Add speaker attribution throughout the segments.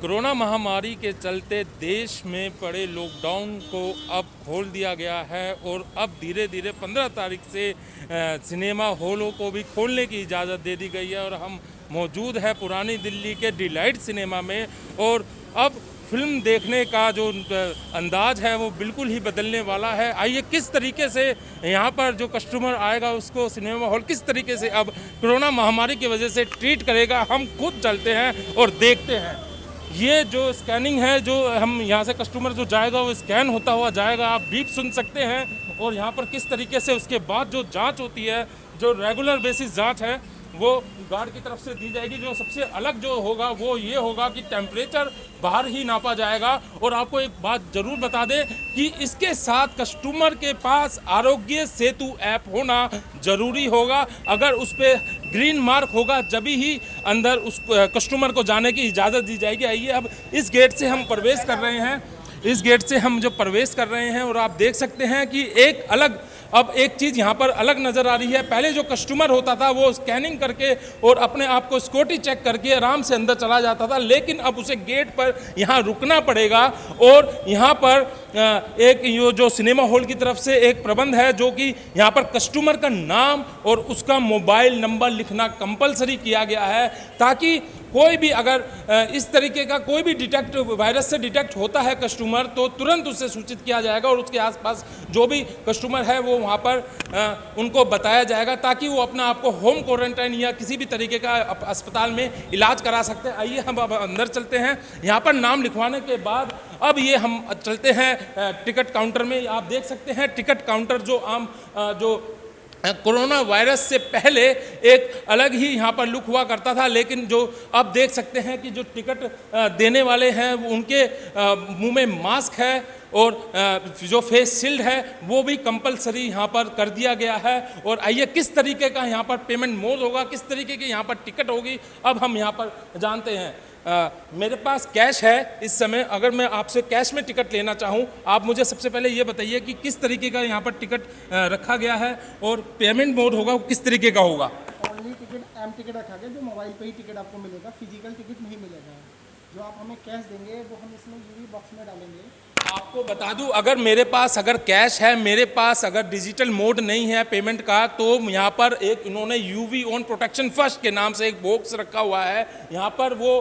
Speaker 1: Corona महामारी के चलते देश में पड़े लॉकडाउन को अब खोल दिया गया है और अब धीरे धीरे 15 तारीख से सिनेमा हॉलों को भी खोलने की इजाज़त दे दी गई है। और हम मौजूद है पुरानी दिल्ली के डिलाइट सिनेमा में और अब फिल्म देखने का जो अंदाज है वो बिल्कुल ही बदलने वाला है। आइए किस तरीके से यहाँ पर जो कस्टमर आएगा उसको सिनेमा हॉल किस तरीके से अब कोरोना महामारी की वजह से ट्रीट करेगा, हम खुद चलते हैं और देखते हैं। ये जो स्कैनिंग है, जो हम यहाँ से कस्टमर जो जाएगा वो स्कैन होता हुआ जाएगा, आप बीप सुन सकते हैं। और यहाँ पर किस तरीके से उसके बाद जो जांच होती है, जो रेगुलर बेसिस जांच है वो गार्ड की तरफ से दी जाएगी। जो सबसे अलग जो होगा वो ये होगा कि टेम्परेचर बाहर ही नापा जाएगा। और आपको एक बात ज़रूर बता दें कि इसके साथ कस्टमर के पास आरोग्य सेतु ऐप होना ज़रूरी होगा। अगर उस पर ग्रीन मार्क होगा जभी ही अंदर उस कस्टमर को जाने की इजाज़त दी जाएगी। आइए अब इस गेट से हम प्रवेश कर रहे हैं, इस गेट से हम जो प्रवेश कर रहे हैं और आप देख सकते हैं कि एक अलग अब एक चीज़ यहाँ पर अलग नज़र आ रही है। पहले जो कस्टमर होता था वो स्कैनिंग करके और अपने आप को सिक्योरिटी चेक करके आराम से अंदर चला जाता था, लेकिन अब उसे गेट पर यहाँ रुकना पड़ेगा। और यहाँ पर एक ये जो सिनेमा हॉल की तरफ से एक प्रबंध है जो कि यहाँ पर कस्टमर का नाम और उसका मोबाइल नंबर लिखना कंपलसरी किया गया है, ताकि कोई भी अगर इस तरीके का कोई भी वायरस से डिटेक्ट होता है कस्टमर तो तुरंत उससे सूचित किया जाएगा और उसके आसपास जो भी कस्टमर है वो वहाँ पर उनको बताया जाएगा, ताकि वो अपना आपको होम क्वारंटाइन या किसी भी तरीके का अस्पताल में इलाज करा सकते हैं। आइए हम अब अंदर चलते हैं। यहाँ पर नाम लिखवाने के बाद अब ये हम चलते हैं टिकट काउंटर में। आप देख सकते हैं टिकट काउंटर जो आम जो कोरोना वायरस से पहले एक अलग ही यहाँ पर लुक हुआ करता था, लेकिन जो अब देख सकते हैं कि जो टिकट देने वाले हैं उनके मुंह में मास्क है और जो फेस शील्ड है वो भी कंपलसरी यहाँ पर कर दिया गया है। और आइए किस तरीके का यहाँ पर पेमेंट मोड होगा, किस तरीके की यहाँ पर टिकट होगी, अब हम यहाँ पर जानते हैं। मेरे पास कैश है इस समय। अगर मैं आपसे कैश में टिकट लेना चाहूँ, आप मुझे सबसे पहले ये बताइए कि किस तरीके का यहाँ पर टिकट रखा गया है और पेमेंट मोड होगा वो किस तरीके का होगा।
Speaker 2: ओनली टिकट टिकट रखा गया, जो मोबाइल पे ही टिकट आपको मिलेगा, फिजिकल टिकट नहीं मिलेगा। जो आप हमें कैश देंगे वो हम इसमें यूवी बॉक्स में डालेंगे।
Speaker 1: आपको बता दूं, अगर मेरे पास अगर कैश है, मेरे पास अगर डिजिटल मोड नहीं है पेमेंट का, तो यहाँ पर एक इन्होंने यूवी ऑन प्रोटेक्शन फर्स्ट के नाम से एक बॉक्स रखा हुआ है। यहाँ पर वो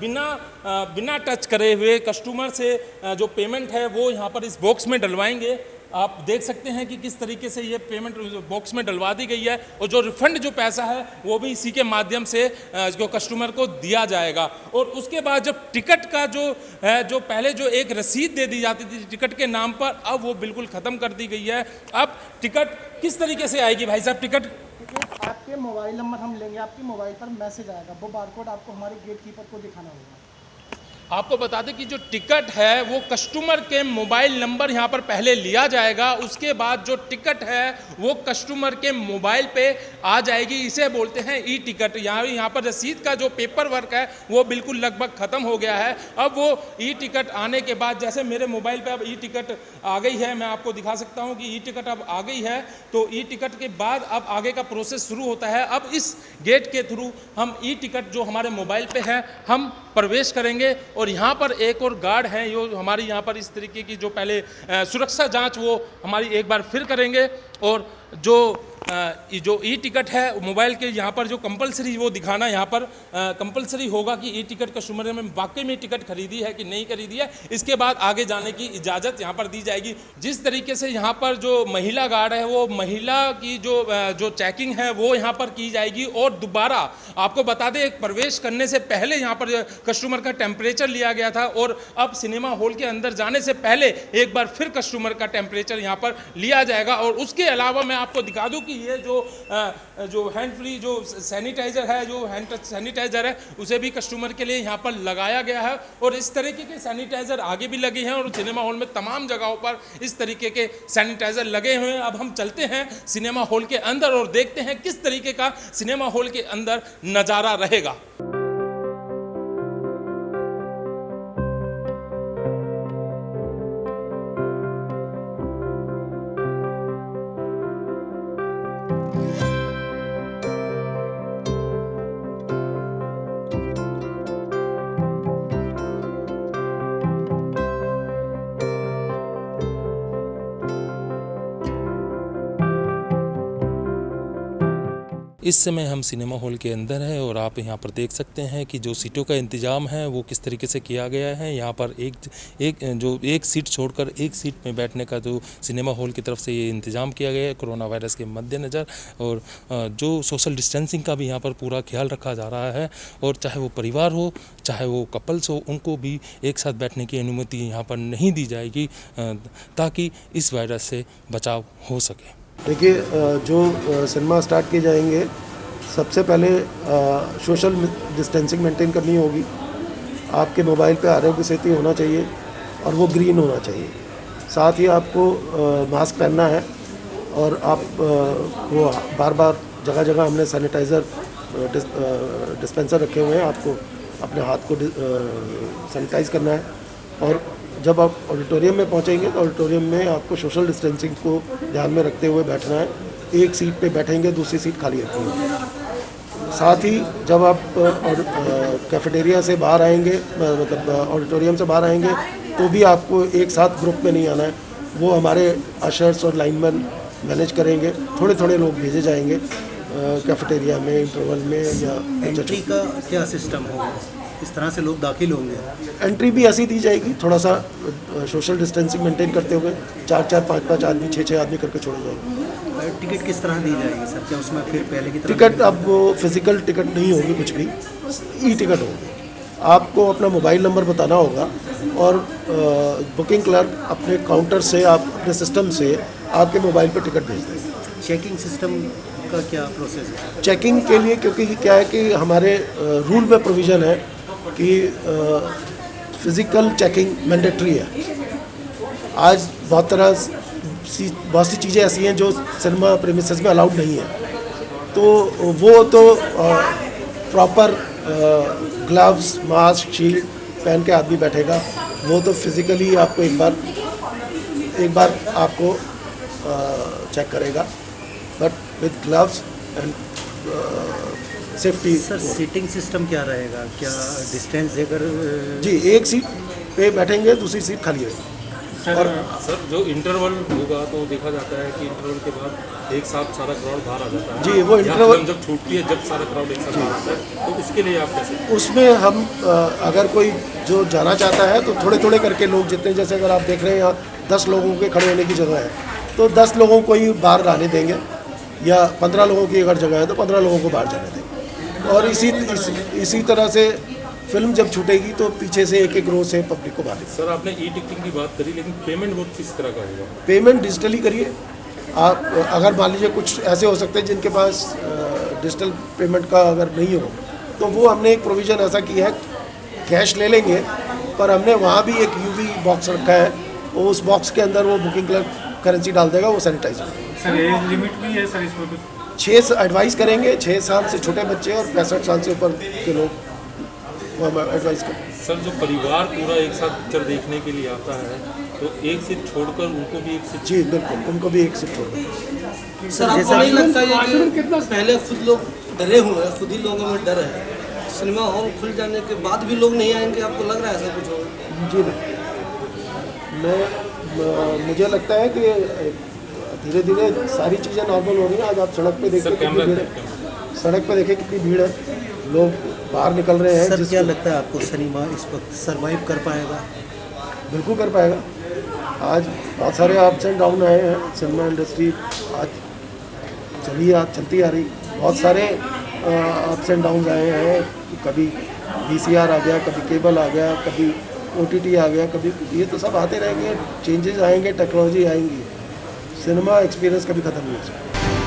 Speaker 1: बिना टच करे हुए कस्टमर से जो पेमेंट है वो यहाँ पर इस बॉक्स में डलवाएंगे। आप देख सकते हैं कि किस तरीके से ये पेमेंट बॉक्स में डलवा दी गई है और जो रिफंड जो पैसा है वो भी इसी के माध्यम से जो कस्टमर को दिया जाएगा। और उसके बाद जब टिकट का जो है, जो पहले जो एक रसीद दे दी जाती थी टिकट के नाम पर, अब वो बिल्कुल ख़त्म कर दी गई है। अब टिकट किस तरीके से आएगी भाई साहब? टिकट
Speaker 2: आपके मोबाइल नंबर हम लेंगे, आपके मोबाइल पर मैसेज आएगा, वो बारकोड आपको हमारे गेट कीपर को दिखाना होगा।
Speaker 1: आपको बता दें कि जो टिकट है वो कस्टमर के मोबाइल नंबर यहाँ पर पहले लिया जाएगा, उसके बाद जो टिकट है वो कस्टमर के मोबाइल पे आ जाएगी। इसे बोलते हैं ई टिकट। यहाँ पर रसीद का जो पेपर वर्क है वो बिल्कुल लगभग ख़त्म हो गया है। अब वो ई टिकट आने के बाद, जैसे मेरे मोबाइल पे अब ई टिकट आ गई है, मैं आपको दिखा सकता हूँ कि ई टिकट अब आ गई है। तो ई टिकट के बाद अब आगे का प्रोसेस शुरू होता है। अब इस गेट के थ्रू हम ई टिकट जो हमारे मोबाइल पे है हम प्रवेश करेंगे। और यहाँ पर एक और गार्ड हैं जो हमारी यहाँ पर इस तरीके की जो पहले सुरक्षा जांच वो हमारी एक बार फिर करेंगे। और जो ई टिकट है मोबाइल के यहाँ पर जो कंपलसरी वो दिखाना यहाँ पर कंपलसरी होगा कि ई टिकट कस्टमर ने वाकई में टिकट खरीदी है कि नहीं खरीदी है। इसके बाद आगे जाने की इजाज़त यहाँ पर दी जाएगी। जिस तरीके से यहाँ पर जो महिला गार्ड है वो महिला की जो चेकिंग है वो यहाँ पर की जाएगी। और दोबारा आपको बता दें, एक प्रवेश करने से पहले यहाँ पर कस्टमर का टेम्परेचर लिया गया था और अब सिनेमा हॉल के अंदर जाने से पहले एक बार फिर कस्टमर का टेम्परेचर यहाँ पर लिया जाएगा। और उसके अलावा मैं आपको दिखा दूँ कि ये जो हैंड फ्री जो सैनिटाइज़र है, जो हैंड टच सैनिटाइज़र है, उसे भी कस्टमर के लिए यहाँ पर लगाया गया है। और इस तरीके के सैनिटाइज़र आगे भी लगे हैं और सिनेमा हॉल में तमाम जगहों पर इस तरीके के सैनिटाइज़र लगे हुए हैं। अब हम चलते हैं सिनेमा हॉल के अंदर और देखते हैं किस तरीके का सिनेमा हॉल के अंदर नज़ारा रहेगा। इस समय हम सिनेमा हॉल के अंदर हैं और आप यहाँ पर देख सकते हैं कि जो सीटों का इंतज़ाम है वो किस तरीके से किया गया है। यहाँ पर एक सीट छोड़कर एक सीट में बैठने का जो सिनेमा हॉल की तरफ से ये इंतज़ाम किया गया है कोरोना वायरस के मद्देनज़र, और जो सोशल डिस्टेंसिंग का भी यहाँ पर पूरा ख्याल रखा जा रहा है। और चाहे वो परिवार हो चाहे वो कपल्स हो, उनको भी एक साथ बैठने की अनुमति यहाँ पर नहीं दी जाएगी ताकि इस वायरस से बचाव हो सके।
Speaker 3: देखिए, जो सिनेमा स्टार्ट किए जाएंगे, सबसे पहले सोशल डिस्टेंसिंग मेंटेन करनी होगी। आपके मोबाइल पे आरोग्य सेतु होना चाहिए और वो ग्रीन होना चाहिए। साथ ही आपको मास्क पहनना है और आप वो बार बार जगह जगह हमने सैनिटाइज़र डिस्पेंसर रखे हुए हैं, आपको अपने हाथ को सैनिटाइज़ करना है। और जब आप ऑडिटोरियम में पहुंचेंगे तो ऑडिटोरियम में आपको सोशल डिस्टेंसिंग को ध्यान में रखते हुए बैठना है। एक सीट पे बैठेंगे, दूसरी सीट खाली रखनी है। साथ ही जब आप कैफेटेरिया से बाहर आएंगे, मतलब ऑडिटोरियम से बाहर आएंगे, तो भी आपको एक साथ ग्रुप में नहीं आना है। वो हमारे अशर्स और लाइनमैन मैनेज करेंगे। थोड़े थोड़े लोग भेजे जाएंगे कैफेटेरिया में, इंटरवल में या
Speaker 4: एंट्री का क्या सिस्टम होगा? इस तरह से लोग दाखिल होंगे?
Speaker 3: एंट्री भी ऐसी दी जाएगी, थोड़ा सा सोशल डिस्टेंसिंग मेंटेन करते हुए 4-4, 5-5 आदमी, 6-6 आदमी करके छोड़े जाएंगे।
Speaker 4: टिकट किस तरह दी जाएगी सर? क्या उसमें फिर पहले की तरह
Speaker 3: टिकट अब वो फिजिकल टिकट नहीं होगी, कुछ भी ई टिकट होगी। आपको अपना मोबाइल नंबर बताना होगा और बुकिंग क्लर्क अपने काउंटर से, आप अपने सिस्टम से आपके मोबाइल पर टिकट भेज देंगे।
Speaker 4: चेकिंग सिस्टम का क्या प्रोसेस है?
Speaker 3: चेकिंग के लिए, क्योंकि क्या है कि हमारे रूल में प्रोविज़न है कि फिज़िकल चेकिंग मैंडेटरी है। आज बहुत सी चीज़ें ऐसी हैं जो सिनेमा प्रीमिसेस में अलाउड नहीं है, तो वो तो प्रॉपर ग्लव्स, मास्क, शील्ड पहन के आदमी बैठेगा। वो तो फिज़िकली आपको एक बार आपको चेक करेगा, but with gloves and safety.
Speaker 4: Sir seating system क्या रहेगा? क्या डिस्टेंस देकर?
Speaker 3: जी, एक सीट पे बैठेंगे, दूसरी सीट खाली रहेगी।
Speaker 1: सर जो इंटरवल होगा तो देखा जाता है कि इंटरवल के बाद एक साथ सारा क्राउड बाहर आ जाता है।
Speaker 3: जी, वो इंटरवल
Speaker 1: जब छूटती है, जब सारा क्राउड एक साथ बाहर आता है, तो उसके लिए आप कैसे?
Speaker 3: उसमें हम अगर कोई जो जाना चाहता है तो थोड़े थोड़े करके लोग जितने, जैसे अगर आप देख रहे हैं यहाँ 10 लोगों के खड़े होने की जगह है, तो 10 लोगों को ही बाहर आने देंगे, या 15 लोगों की अगर जगह है तो 15 लोगों को बाहर जाने देंगे। और इसी तरह से फिल्म जब छूटेगी तो पीछे से एक रो से पब्लिक को बाहर।
Speaker 1: सर आपने ई टिकटिंग की बात करी, लेकिन पेमेंट वो किस तरह का होगा?
Speaker 3: पेमेंट डिजिटली करिए आप। अगर मान लीजिए कुछ ऐसे हो सकते हैं जिनके पास डिजिटल पेमेंट का अगर नहीं हो, तो वो हमने एक प्रोविज़न ऐसा किया है, कैश ले लेंगे, पर हमने वहाँ भी एक यूवी बॉक्स रखा है, और उस बॉक्स के अंदर वो बुकिंग क्लर्क करेंसी डाल देगा, वो सैनिटाइज होगा।
Speaker 5: सर एज लिमिट भी है सर इसमें कुछ?
Speaker 3: 6 एडवाइस करेंगे, 6 साल से छोटे बच्चे और 65 साल से ऊपर के लोग वो हम एडवाइस करेंगे।
Speaker 1: सर जो परिवार पूरा एक साथ पिक्चर देखने के लिए आता है, तो एक सीट छोड़कर उनको भी एक सीट?
Speaker 3: जी बिल्कुल, उनको भी एक सीट छोड़।
Speaker 6: सर आपको नहीं लगता ये कि पहले खुद लोग डरे हुए हैं, खुद ही लोगों में डर है, सिनेमा हॉल खुल जाने के बाद भी लोग नहीं आएंगे? आपको लग रहा है ऐसा कुछ होगा?
Speaker 3: जी मुझे लगता है कि धीरे धीरे सारी चीज़ें नॉर्मल हो रही हैं। आज आप सड़क पे देखिए कितनी भीड़ है, सड़क पे देखिए कितनी भीड़ है, लोग बाहर निकल रहे हैं।
Speaker 4: सर क्या लगता है आपको सिनेमा इस वक्त सर्वाइव कर पाएगा?
Speaker 3: बिल्कुल कर पाएगा। आज बहुत सारे अप्स एंड डाउन आए हैं, सिनेमा इंडस्ट्री आज चलती आ रही, बहुत सारे अप्स एंड डाउन आए हैं। कभी VCR आ गया, कभी केबल आ गया, कभी OTT आ गया, कभी ये तो सब आते रहेंगे, चेंजेस आएंगे, टेक्नोलॉजी आएंगी, सिनेमा एक्सपीरियंस कभी ख़त्म नहीं हो सकता।